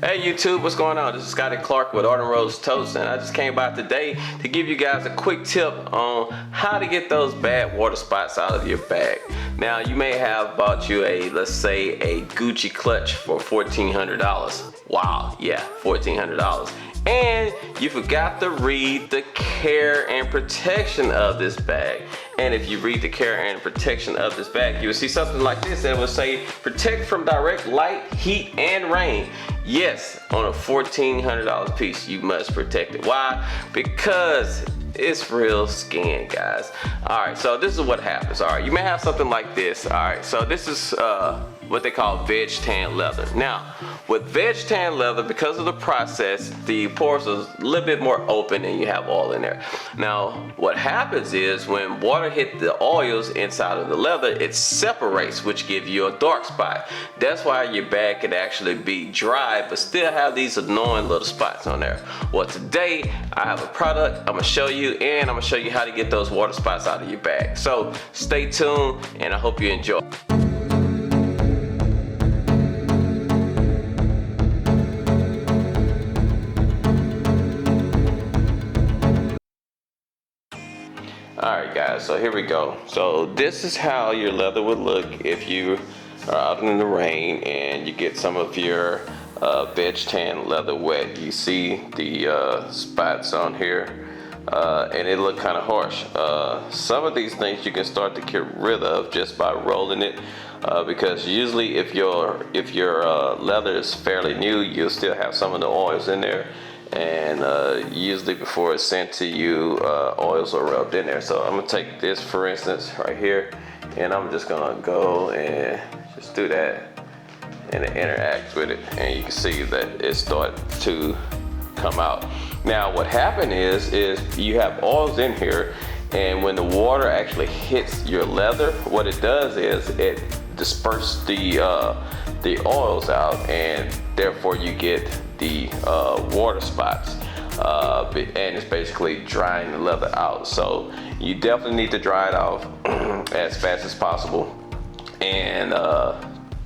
Hey YouTube, what's going on? This is Scotty Clark with Art and Rose Toast, and I just came by today to give you guys a quick tip on how to get those bad water spots out of your bag. Now, you may have bought you let's say a Gucci clutch for $1,400. Wow, yeah, $1,400. And you forgot to read the care and protection of this bag. And if you read the care and protection of this bag, you will see something like this that will say, protect from direct light, heat, and rain. Yes, on a $1,400 piece, you must protect it. Why? Because it's real skin, guys. All right, so this is what happens. All right, you may have something like this. All right, so this is what they call veg tan leather. Now, with veg tan leather, because of the process, the pores are a little bit more open and you have oil in there. Now, what happens is when water hits the oils inside of the leather, it separates, which gives you a dark spot. That's why your bag can actually be dry, but still have these annoying little spots on there. Well, today, I have a product I'm gonna show you, and I'm gonna show you how to get those water spots out of your bag. So, stay tuned, and I hope you enjoy. Alright guys, so here we go. So this is how your leather would look if you are out in the rain and you get some of your veg tan leather wet. You see the spots on here and it look kind of harsh. Some of these things you can start to get rid of just by rolling it because usually if your leather is fairly new, you'll still have some of the oils in there. And usually before it's sent to you, oils are rubbed in there. So I'm gonna take this for instance right here, and I'm just gonna go and just do that and interact with it, and you can see that it started to come out. Now what happened is you have oils in here, and when the water actually hits your leather, what it does is it disperses the oils out, and therefore you get the water spots, and it's basically drying the leather out. So you definitely need to dry it off as fast as possible, and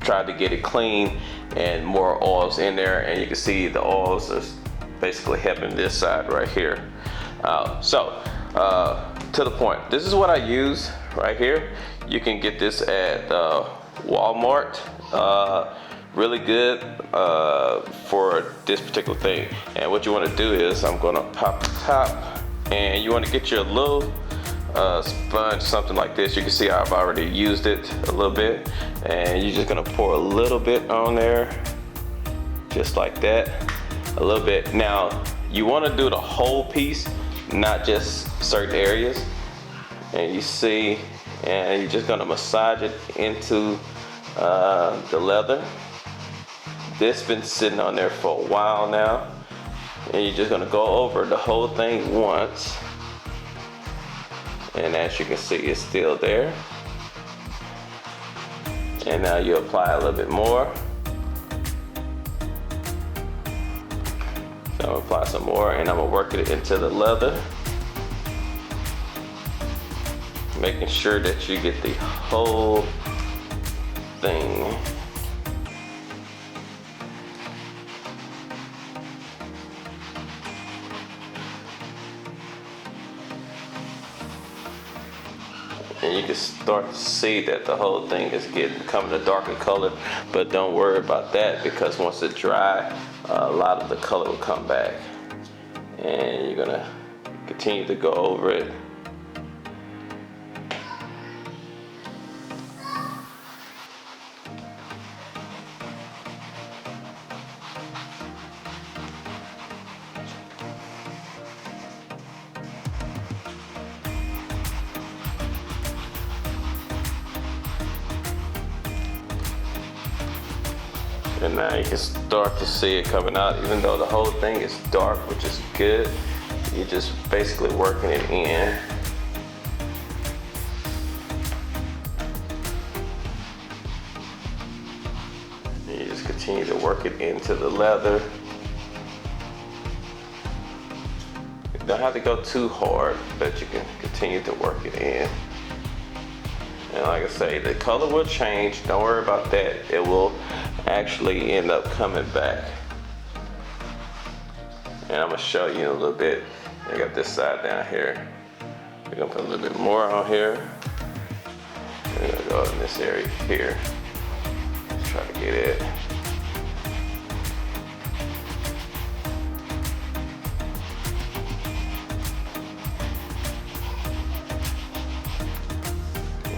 try to get it clean and more oils in there. And you can see the oils are basically helping this side right here. To the point, this is what I use right here. You can get this at Walmart. Really good for this particular thing. And what you want to do is, I'm going to pop the top, and you want to get your little sponge, something like this. You can see I've already used it a little bit, and you're just going to pour a little bit on there, just like that, a little bit. Now you want to do the whole piece, not just certain areas. And you see, and you're just going to massage it into the leather. This been sitting on there for a while now, and you're just gonna go over the whole thing once, and as you can see, it's still there. And now you apply a little bit more. So I'm gonna apply some more, and I'm gonna work it into the leather, making sure that you get the whole thing. And you can start to see that the whole thing is becoming a darker color, but don't worry about that, because once it dries, a lot of the color will come back. And you're gonna continue to go over it. And now you can start to see it coming out, even though the whole thing is dark, which is good. You're just basically working it in. And you just continue to work it into the leather. You don't have to go too hard, but you can continue to work it in. And like I say, the color will change. Don't worry about that. It will actually end up coming back. And I'm gonna show you in a little bit. I got this side down here. We're gonna put a little bit more on here. We're gonna go in this area here. Let's try to get it.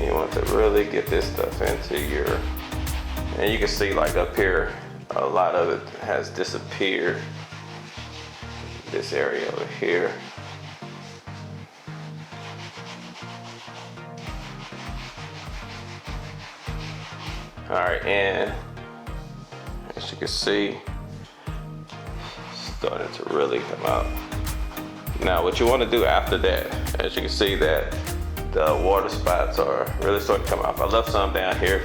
You want to really get this stuff into your, and you can see like up here, a lot of it has disappeared. This area over here. All right, and as you can see, starting to really come out. Now what you want to do after that, as you can see that the water spots are really starting to come off. I left some down here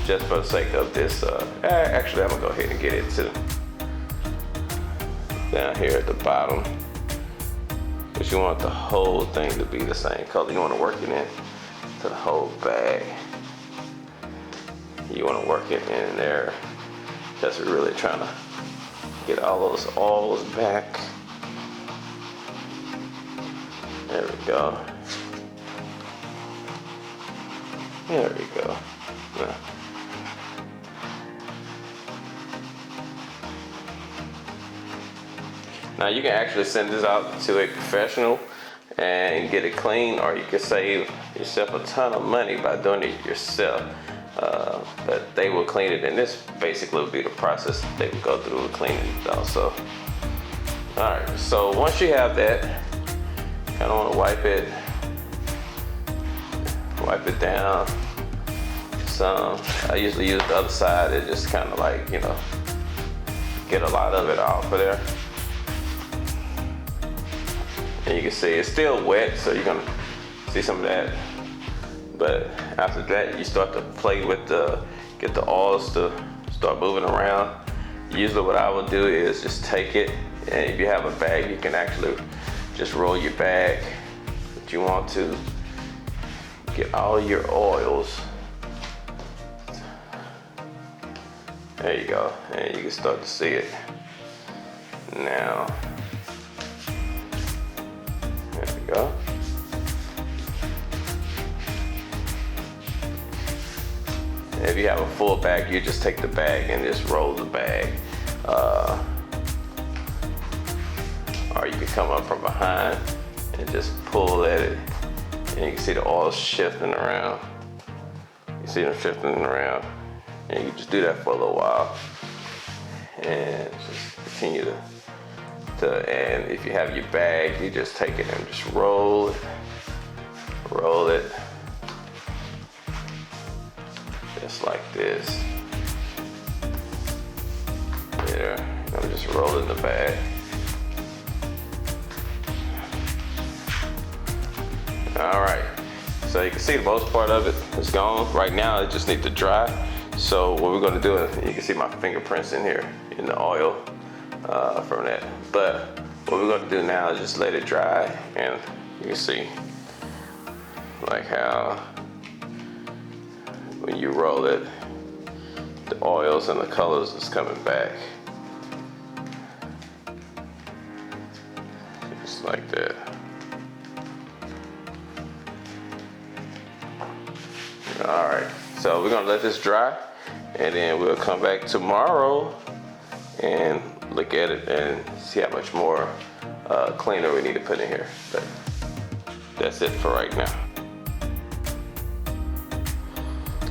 just for the sake of this. Actually, I'm gonna go ahead and get it to down here at the bottom. Because you want the whole thing to be the same color. You want to work it in to the whole bag. You want to work it in there. That's really trying to get all those oils back. There we go. There we go. Yeah. Now you can actually send this out to a professional and get it clean, or you can save yourself a ton of money by doing it yourself. But they will clean it, and this basically will be the process they will go through with cleaning it also. Alright, so once you have that, kind of want to wipe it down some. I usually use the other side and just kind of like, you know, get a lot of it off of there. And you can see it's still wet, so you're gonna see some of that. But after that, you start to play with get the oils to start moving around. Usually what I would do is just take it, and if you have a bag, you can actually just roll your bag. But you want to get all your oils. There you go, and you can start to see it now. There we go. If you have a full bag, you just take the bag and just roll the bag. Or you can come up from behind and just pull at it, and you can see the oil shifting around. You see them shifting around, and you can just do that for a little while, and just continue and if you have your bag, you just take it and just roll it, just like this. There, I'm just rolling the bag. All right, so you can see the most part of it is gone. Right now, it just needs to dry. So what we're gonna do is, you can see my fingerprints in here in the oil from that. But what we're gonna do now is just let it dry, and you can see like how when you roll it, the oils and the colors is coming back. Just like that. All right, so we're gonna let this dry, and then we'll come back tomorrow and look at it and see how much more cleaner we need to put in here. But that's it for right now.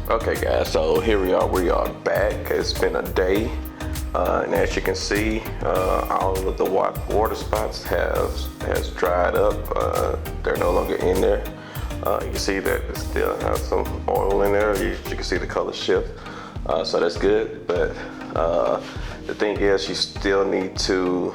Okay guys, so here we are back. It's been a day, and as you can see, all of the water spots has dried up. They're no longer in there. You can see that it still has some oil in there. You can see the color shift, so that's good. But the thing is, you still need to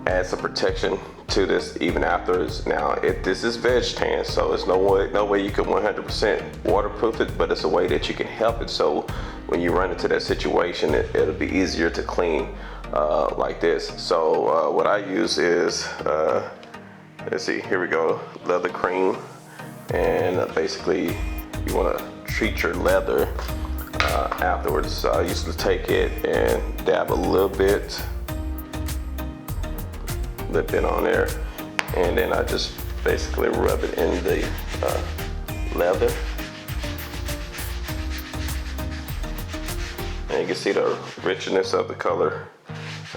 add some protection to this even afterwards. Now, this is veg tan, so there's no way you can 100% waterproof it, but it's a way that you can help it. So when you run into that situation, it'll be easier to clean like this. So what I use is, let's see, here we go, leather cream. And basically you want to treat your leather afterwards. So I used to take it and dab a little bit little bit on there, and then I just basically rub it in the leather. And you can see the richness of the color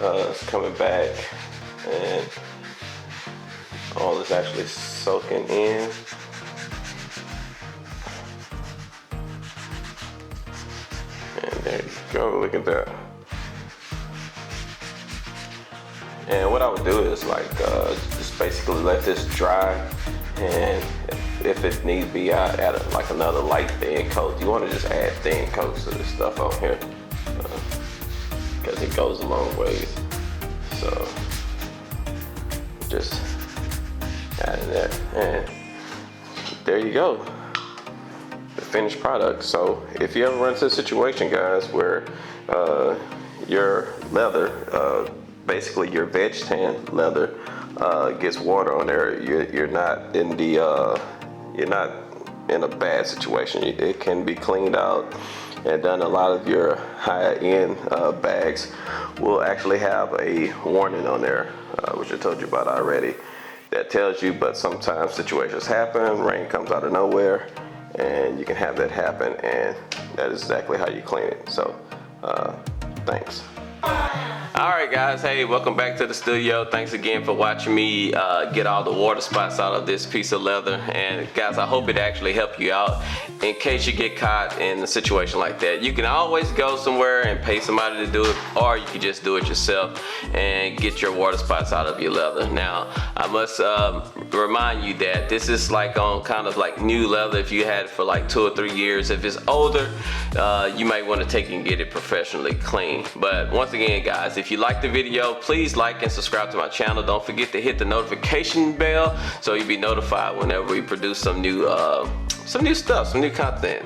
is coming back, and all is actually soaking in. And there you go, look at that. And what I would do is like just basically let this dry, and if it needs to be, I add like another light thin coat. You want to just add thin coats to this stuff on here because it goes a long ways. So just adding that, and there you go, the finished product. So if you ever run into a situation, guys, where your leather, basically your veg tan leather, gets water on there, you're not in the you're not in a bad situation. It can be cleaned out and done. A lot of your high-end bags will actually have a warning on there, which I told you about already, that tells you, but sometimes situations happen, rain comes out of nowhere, and you can have that happen, and that is exactly how you clean it. So thanks. Alright guys, hey, welcome back to the studio. Thanks again for watching me get all the water spots out of this piece of leather. And guys, I hope it actually helped you out in case you get caught in a situation like that. You can always go somewhere and pay somebody to do it, or you can just do it yourself and get your water spots out of your leather. Now, I must remind you that this is like on kind of like new leather. If you had it for like 2 or 3 years, if it's older, you might want to take and get it professionally clean. But once again, guys, if you like the video, please like and subscribe to my channel. Don't forget to hit the notification bell so you'll be notified whenever we produce some new stuff, some new content.